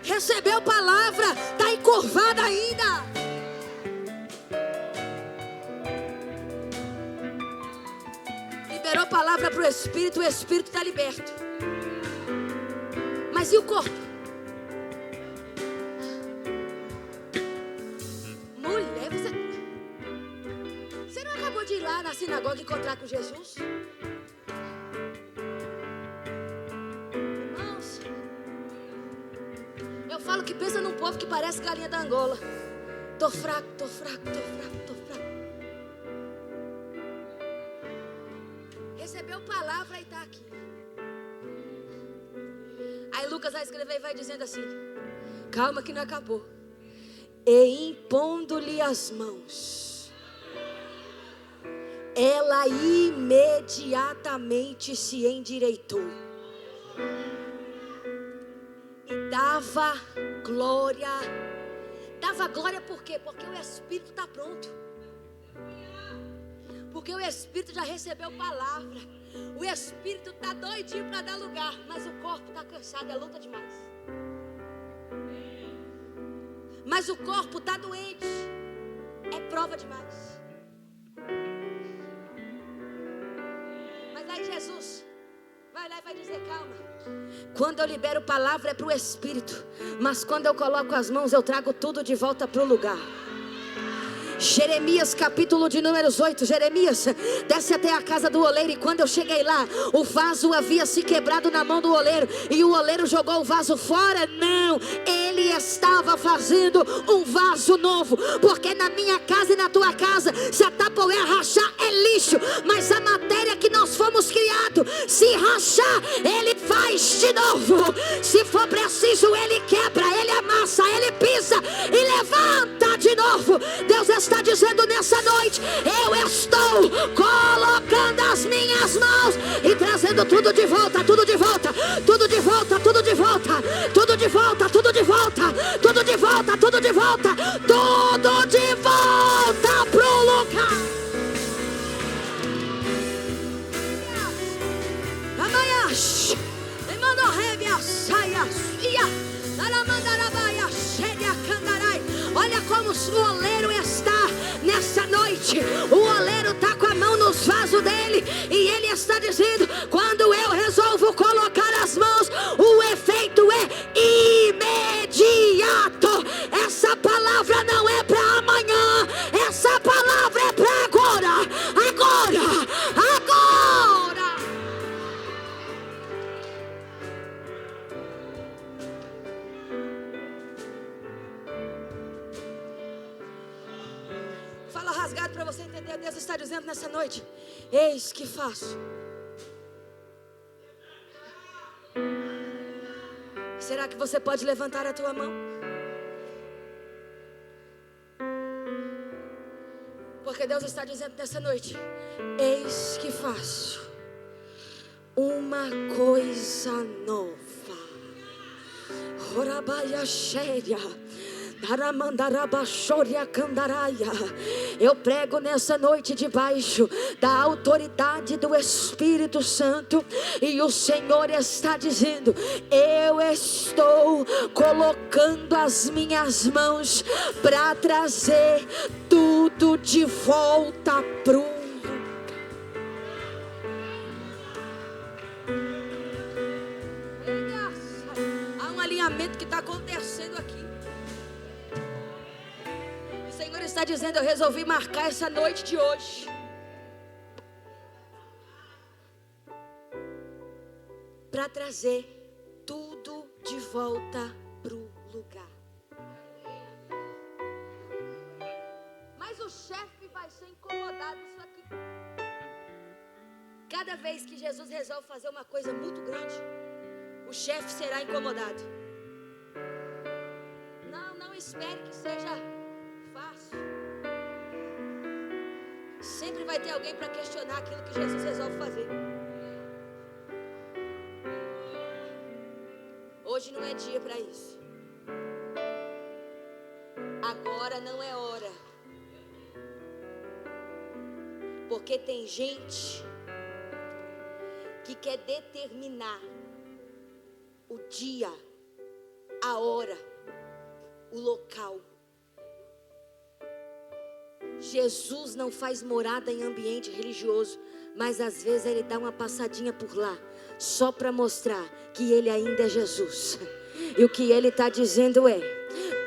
Recebeu palavra, está encurvada ainda. Liberou palavra para o Espírito está liberto. Mas e o corpo? Mulher, você não acabou de ir lá na sinagoga encontrar com Jesus? Irmãos, eu falo que pensa num povo que parece galinha da Angola. Tô fraco. Recebeu palavra e está aqui. Aí Lucas vai escrever e vai dizendo assim: calma que não acabou. E impondo-lhe as mãos, ela imediatamente se endireitou e dava glória. Dava glória por quê? Porque o Espírito está pronto. Porque o Espírito já recebeu palavra. O Espírito está doidinho para dar lugar, mas o corpo está cansado, é luta demais. Mas o corpo está doente, é prova demais. Mas aí Jesus vai lá e vai dizer: calma. Quando eu libero palavra é para o Espírito, mas quando eu coloco as mãos eu trago tudo de volta para o lugar. Jeremias capítulo de números 8. Jeremias desce até a casa do oleiro, e quando eu cheguei lá, o vaso havia se quebrado na mão do oleiro, e o oleiro jogou o vaso fora. Não, ele estava fazendo um vaso novo. Porque na minha casa e na tua casa, se a tapoé rachar é lixo, mas a matéria que nós fomos criados, se rachar, ele faz de novo. Se for preciso, ele quebra, ele amassa, ele pisa e levanta de novo. Deus está dizendo nessa noite: eu estou colocando as minhas mãos e trazendo tudo de volta, tudo de volta, tudo de volta, tudo de volta, tudo de volta, tudo de volta, tudo de volta, tudo de volta, tudo de volta pro lugar. Amanhã, olha como o oleiro está nessa noite. O oleiro está com a mão nos vasos dele, e ele está dizendo: quando eu resolvo colocar as mãos, o efeito é imediato. Essa palavra não é para amanhã, essa palavra é para agora, agora, agora. Fala rasgado para você entender. Deus está dizendo nessa noite: eis que faço. Será que você pode levantar a tua mão? Porque Deus está dizendo nessa noite: eis que faço uma coisa nova. Orabaia cheia. Eu prego nessa noite debaixo da autoridade do Espírito Santo, e o Senhor está dizendo: eu estou colocando as minhas mãos para trazer tudo de volta pro lugar. Há um alinhamento que está acontecendo aqui. O Senhor está dizendo: eu resolvi marcar essa noite de hoje para trazer tudo de volta pro lugar. Mas o chefe vai ser incomodado com isso aqui. Cada vez que Jesus resolve fazer uma coisa muito grande, o chefe será incomodado. Não espere que seja fácil. Sempre vai ter alguém para questionar aquilo que Jesus resolve fazer. Hoje não é dia para isso. Agora não é hora. Porque tem gente que quer determinar o dia, a hora, o local. Jesus não faz morada em ambiente religioso, mas às vezes ele dá uma passadinha por lá, só para mostrar que ele ainda é Jesus. E o que ele está dizendo é: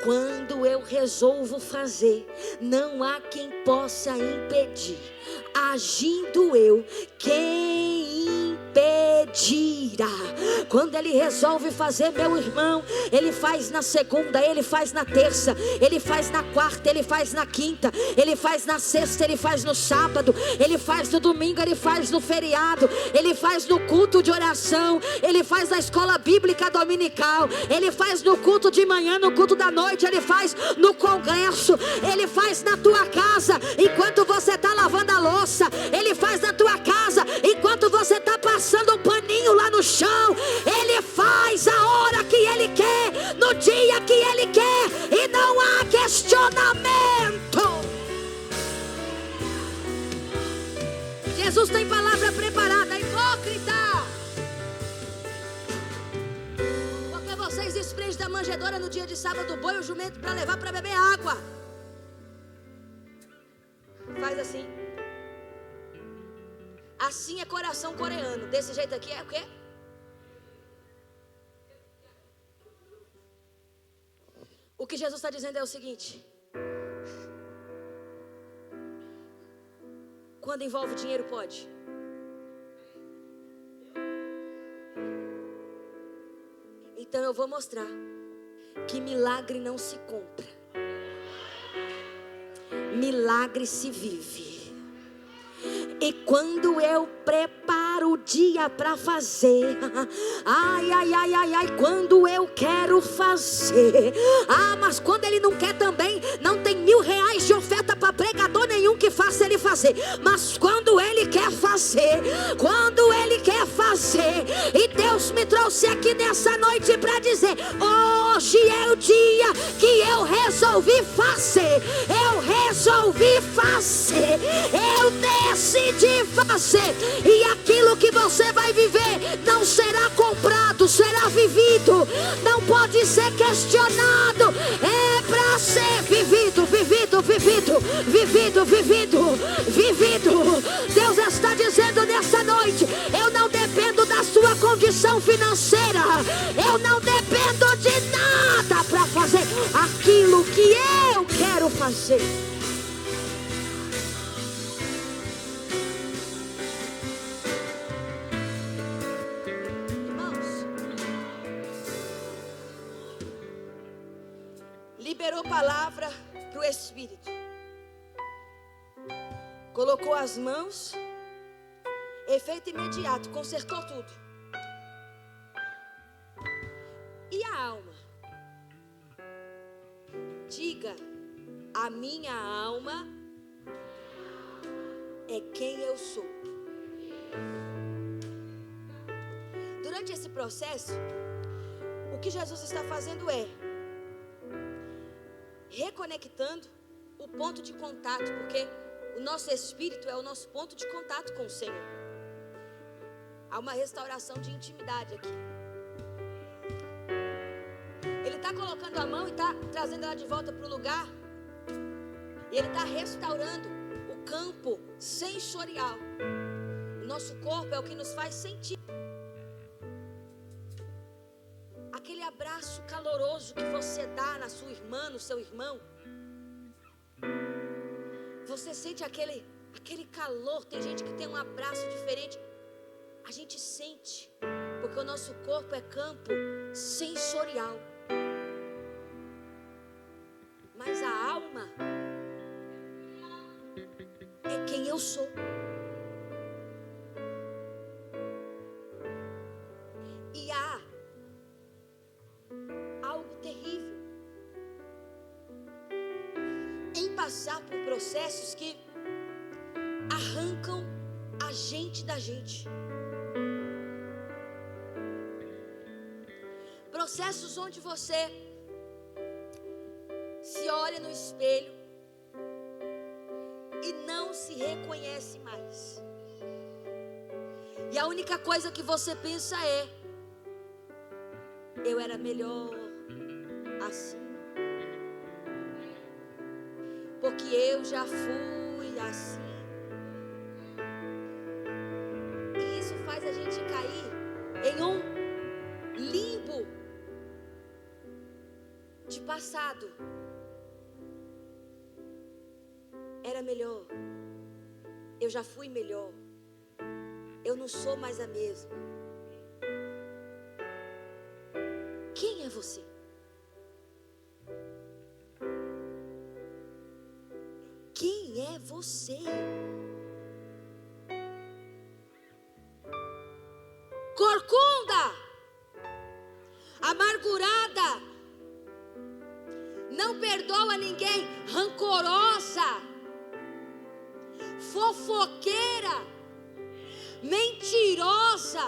quando eu resolvo fazer, não há quem possa impedir. Agindo eu, quem impedirá? Quando ele resolve fazer, meu irmão, ele faz na segunda, ele faz na terça, ele faz na quarta, ele faz na quinta, ele faz na sexta, ele faz no sábado, ele faz no domingo, ele faz no feriado, ele faz no culto de oração, ele faz na escola bíblica dominical, ele faz no culto de manhã, no culto da noite, ele faz no congresso, ele faz na tua casa, enquanto você está lavando a louça, ele faz na tua casa, enquanto você está passando um paninho lá no chão, ele faz a hora que ele quer, no dia que ele quer, e não há questionamento. Jesus tem palavra preparada, hipócrita. Porque vocês desprezam da manjedoura no dia de sábado, boi ou jumento para levar para beber água. Faz assim. Assim é coração coreano. Desse jeito aqui é o quê? O que Jesus está dizendo é o seguinte: quando envolve dinheiro pode? Então eu vou mostrar que milagre não se compra, milagre se vive. E quando eu preparo o dia para fazer, quando eu quero fazer, mas quando ele não quer também, não tem R$1.000 de oferta para pregador nenhum que faça ele fazer. Mas quando ele quer fazer, e Deus me trouxe aqui nessa noite para dizer: hoje é o dia que eu resolvi fazer, eu decidi fazer, e aquilo que você vai viver não será comprado, será vivido, não pode ser questionado, é para ser vivido. Deus está dizendo nessa noite: eu não dependo da sua condição financeira, eu não dependo de nada para fazer aquilo que eu quero fazer. Liberou palavra para o Espírito, colocou as mãos, efeito imediato, consertou tudo. E a alma? Diga: a minha alma é quem eu sou. Durante esse processo, o que Jesus está fazendo é reconectando o ponto de contato, porque o nosso espírito é o nosso ponto de contato com o Senhor. Há uma restauração de intimidade aqui. Ele está colocando a mão e está trazendo ela de volta para o lugar, e Ele está restaurando o campo sensorial. O nosso corpo é o que nos faz sentir. Aquele abraço caloroso que você dá na sua irmã, no seu irmão. Você sente aquele calor. Tem gente que tem um abraço diferente. A gente sente, porque o nosso corpo é campo sensorial. Mas a alma é quem eu sou. E há algo terrível em passar por processos que arrancam a gente da gente. Processos onde você se olha no espelho e não se reconhece mais. E a única coisa que você pensa é: eu era melhor assim, porque eu já fui assim. E isso faz a gente cair em um limbo de passado. Era melhor, eu já fui melhor, eu não sou mais a mesma. Quem é você? Quem é você? Corcunda, amargurada, não perdoa ninguém, rancorosa, fofoqueira, mentirosa,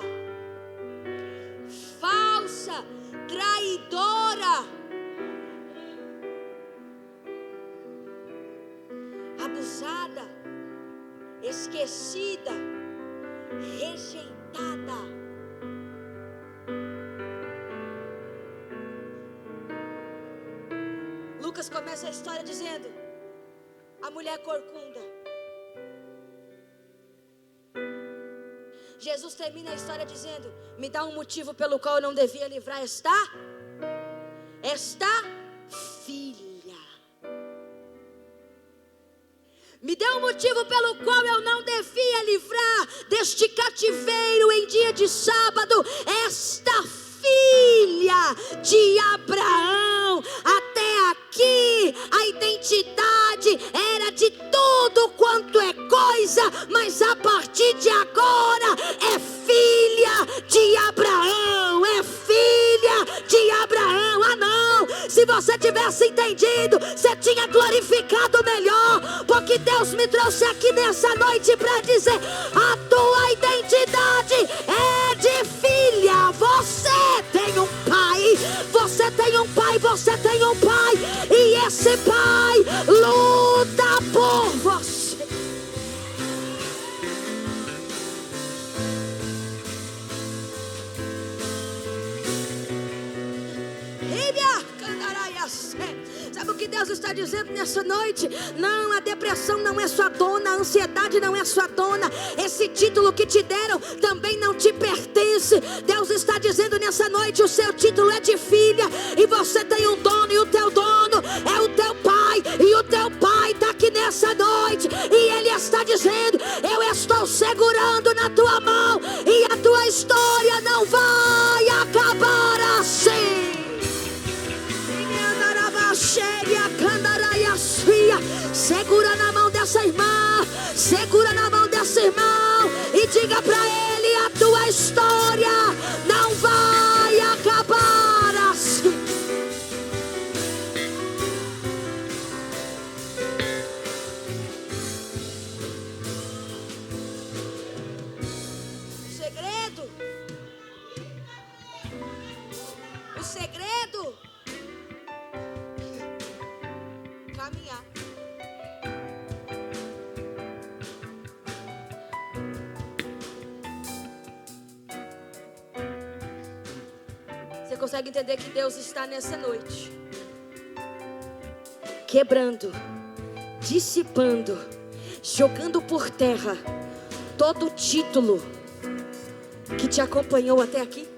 falsa, traidora, abusada, esquecida, rejeitada. Lucas começa a história dizendo: a mulher corcunda. Jesus termina a história dizendo: me dá um motivo pelo qual eu não devia livrar esta filha. Me deu um motivo pelo qual eu não devia livrar deste cativeiro em dia de sábado esta filha de Abraão. Até aqui a identidade era de tudo quanto é coisa, mas a partir de agora é filha de Abraão, é filha de Abraão. Ah não, se você tivesse entendido, você tinha glorificado melhor, porque Deus me trouxe aqui nessa noite para dizer: a tua identidade é de filha. Você tem um pai, você tem um pai, você tem um pai, e esse pai luta por você. Sabe o que Deus está dizendo nessa noite? Não, a depressão não é sua dona, a ansiedade não é sua dona, esse título que te deram também não te pertence. Deus está dizendo nessa noite: o seu título é de filha, e você tem um dono, e o teu dono é o teu pai, e o teu pai está aqui nessa noite, e ele está dizendo: eu estou segurando na tua mão, e a tua história não vai acabar assim. Segura na mão dessa irmã, segura na mão desse irmão e diga para ele: a tua história não vai acabar assim. O segredo, caminhar. Você consegue entender que Deus está nessa noite quebrando, dissipando, jogando por terra todo o título que te acompanhou até aqui?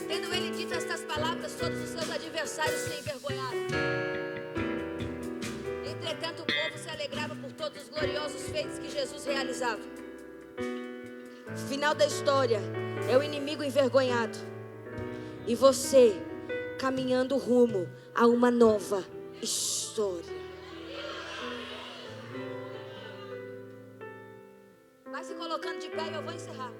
Tendo ele dito estas palavras, todos os seus adversários se envergonharam. Entretanto, o povo se alegrava por todos os gloriosos feitos que Jesus realizava. Final da história é o inimigo envergonhado e você caminhando rumo a uma nova história. Vai se colocando de pé e eu vou encerrar.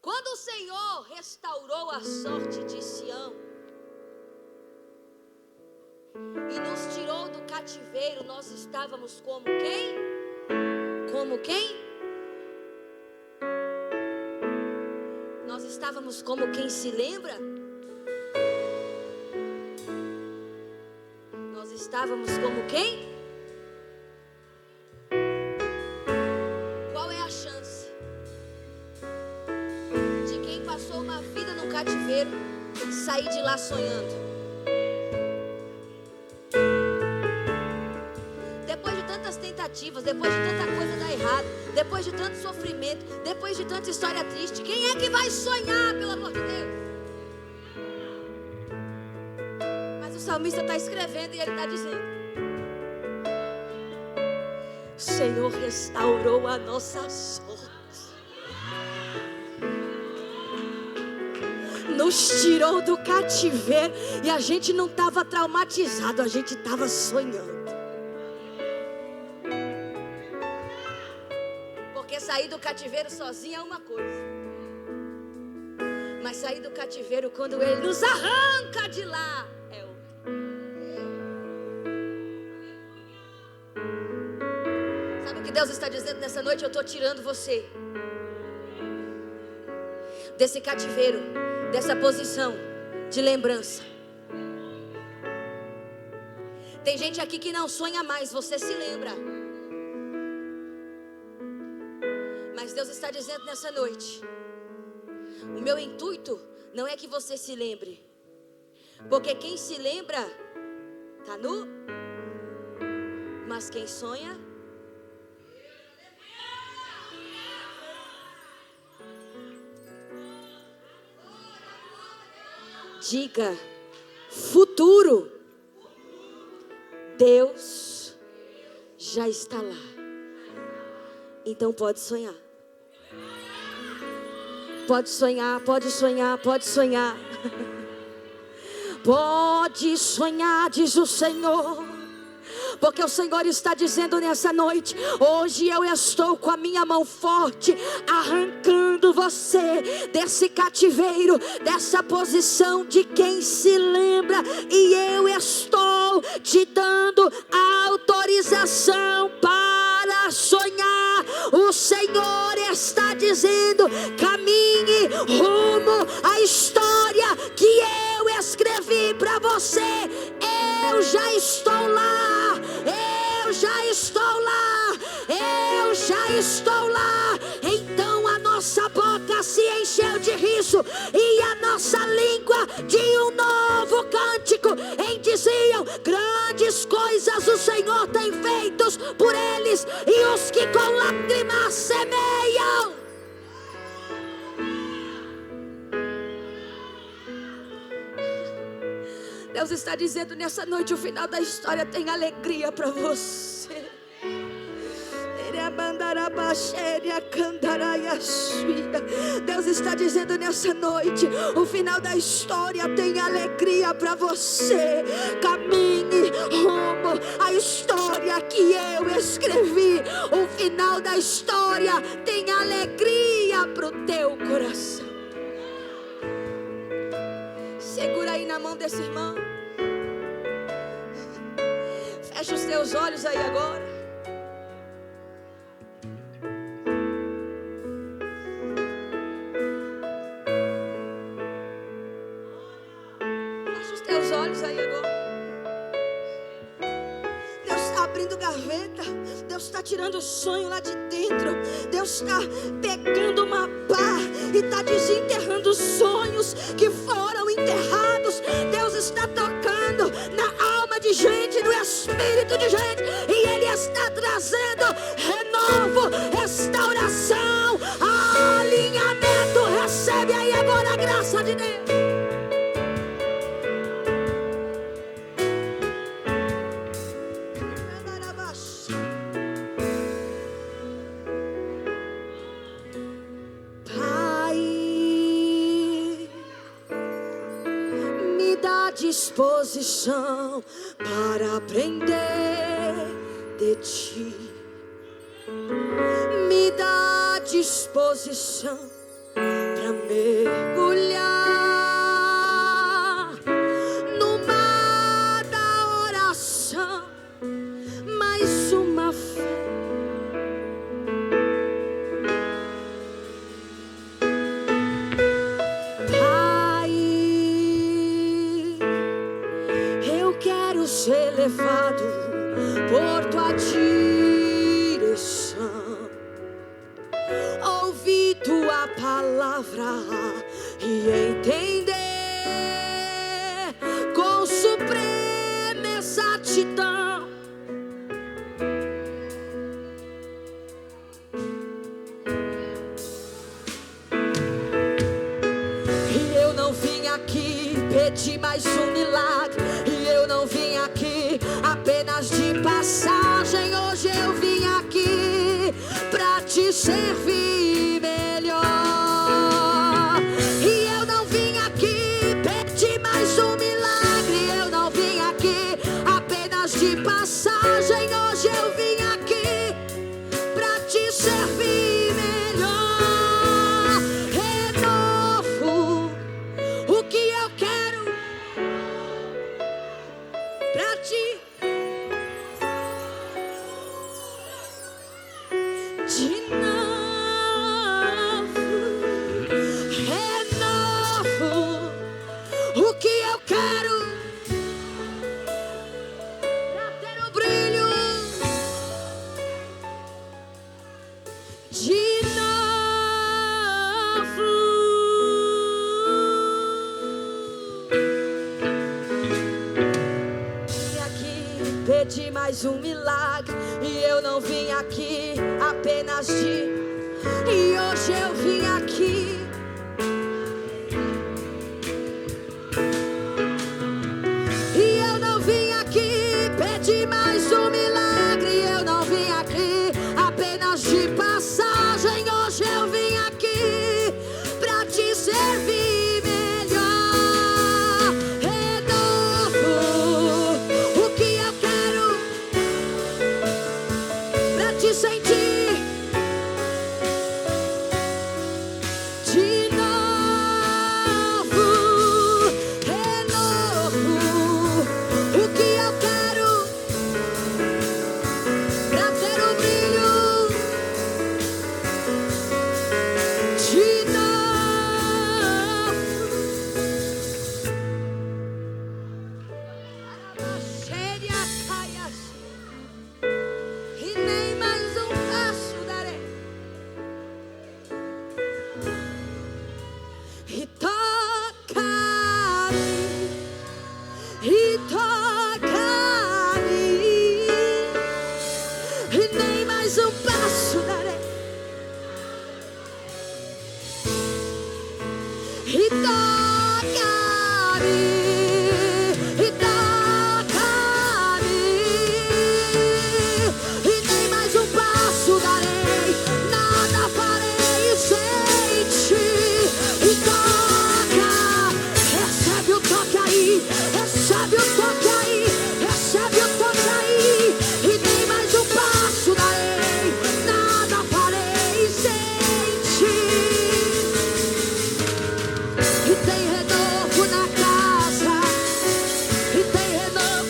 Quando o Senhor restaurou a sorte de Sião e nos tirou do cativeiro, nós estávamos como quem? Como quem? Nós estávamos como quem se lembra? Nós estávamos como quem? Qual é a chance de quem passou uma vida no cativeiro sair de lá sonhando? Depois de tantas tentativas, depois de tanta coisa dar errado, depois de tanto sofrimento, depois de tanta história triste, quem é que vai sonhar, pelo amor de Deus? Mas o salmista está escrevendo e ele está dizendo: o Senhor restaurou a nossa sorte, nos tirou do cativeiro, e a gente não estava traumatizado, a gente estava sonhando. Porque sair do cativeiro sozinho é uma coisa, mas sair do cativeiro quando Ele nos arranca de lá é outra. Sabe o que Deus está dizendo nessa noite? Eu estou tirando você desse cativeiro, dessa posição de lembrança. Tem gente aqui que não sonha mais, você se lembra. Mas Deus está dizendo nessa noite: o meu intuito não é que você se lembre, porque quem se lembra Tá nu? Mas quem sonha? Diga, futuro. Deus já está lá. Então pode sonhar. Pode sonhar, pode sonhar, pode sonhar. Pode sonhar, diz o Senhor. Porque o Senhor está dizendo nessa noite: hoje eu estou com a minha mão forte, arrancando você desse cativeiro, dessa posição de quem se lembra. E eu estou te dando autorização para sonhar. O Senhor está dizendo: caminhe rumo à história que eu escrevi para você. Eu já estou lá, eu já estou lá, eu já estou lá. Então a nossa boca se encheu de riso e a nossa língua de um novo cântico. Em diziam: grandes coisas o Senhor tem feitos por eles, e os que com lágrimas semeiam. Deus está dizendo nessa noite: o final da história tem alegria para você. Deus está dizendo nessa noite: o final da história tem alegria para você. Caminhe rumo à história que eu escrevi. O final da história tem alegria para o teu coração. Segura aí na mão desse irmão. Fecha os teus olhos aí agora. Fecha os teus olhos aí agora. Deus está abrindo gaveta. Deus está tirando o sonho lá de dentro. Deus está pegando uma pá e está desenterrando os sonhos que foram enterrados. Deus está tocando na alma de gente, no espírito de gente, e Ele está trazendo renovo, restauração, alinhamento. Recebe aí agora a graça de Deus. Disposição para aprender de ti. Me dá disposição para mergulhar no mar da oração. Mais uma fé. Ser levado por tua direção, ouvir tua palavra e entender com suprema exatidão. E eu não vim aqui pedir mais um milagre. Eu não vim aqui apenas de passagem. Hoje eu vim aqui pra te servir melhor. E eu não vim aqui pedir mais um milagre. Eu não vim aqui apenas de passagem. Hoje eu vim aqui pra te servir melhor. Renovo o que eu quero pra ti. De novo pedi mais um milagre. E eu não vim aqui apenas e hoje eu vim aqui. E eu não vim aqui pedir mais um milagre. Eu não vim aqui apenas de passagem. Hoje eu vim aqui pra te servir melhor. Renovo o que eu quero pra te sentir de novo. Renovo o que eu quero pra ter o brilho de novo. Cheia, caia, e nem mais um passo darei. E toca-me, e toca-me, e nem mais um passo darei. E toca-me, e toca-me, e nem mais um passo darei. Nada farei sem ti. E toca, recebe o toque aí, recebe o toque aí, recebe o toque aí. E nem mais um passo darei. Nada farei sem ti. E tem renovo na casa, e tem renovo.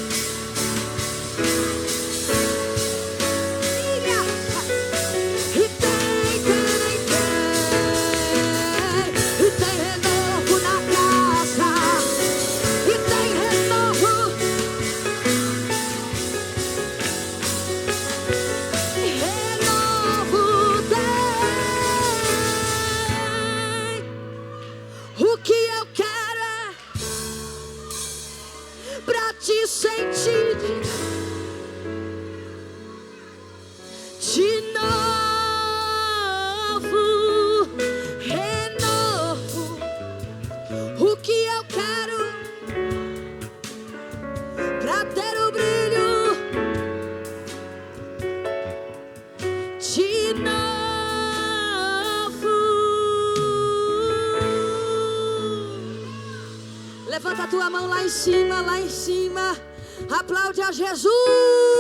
E tem renovo na casa, e tem renovo. Renovo tem. O que eu quero é pra te sentir de novo. Renovo o que eu quero pra ter o brilho de novo. Levanta a tua mão lá em cima, lá em cima. Aplaude a Jesus.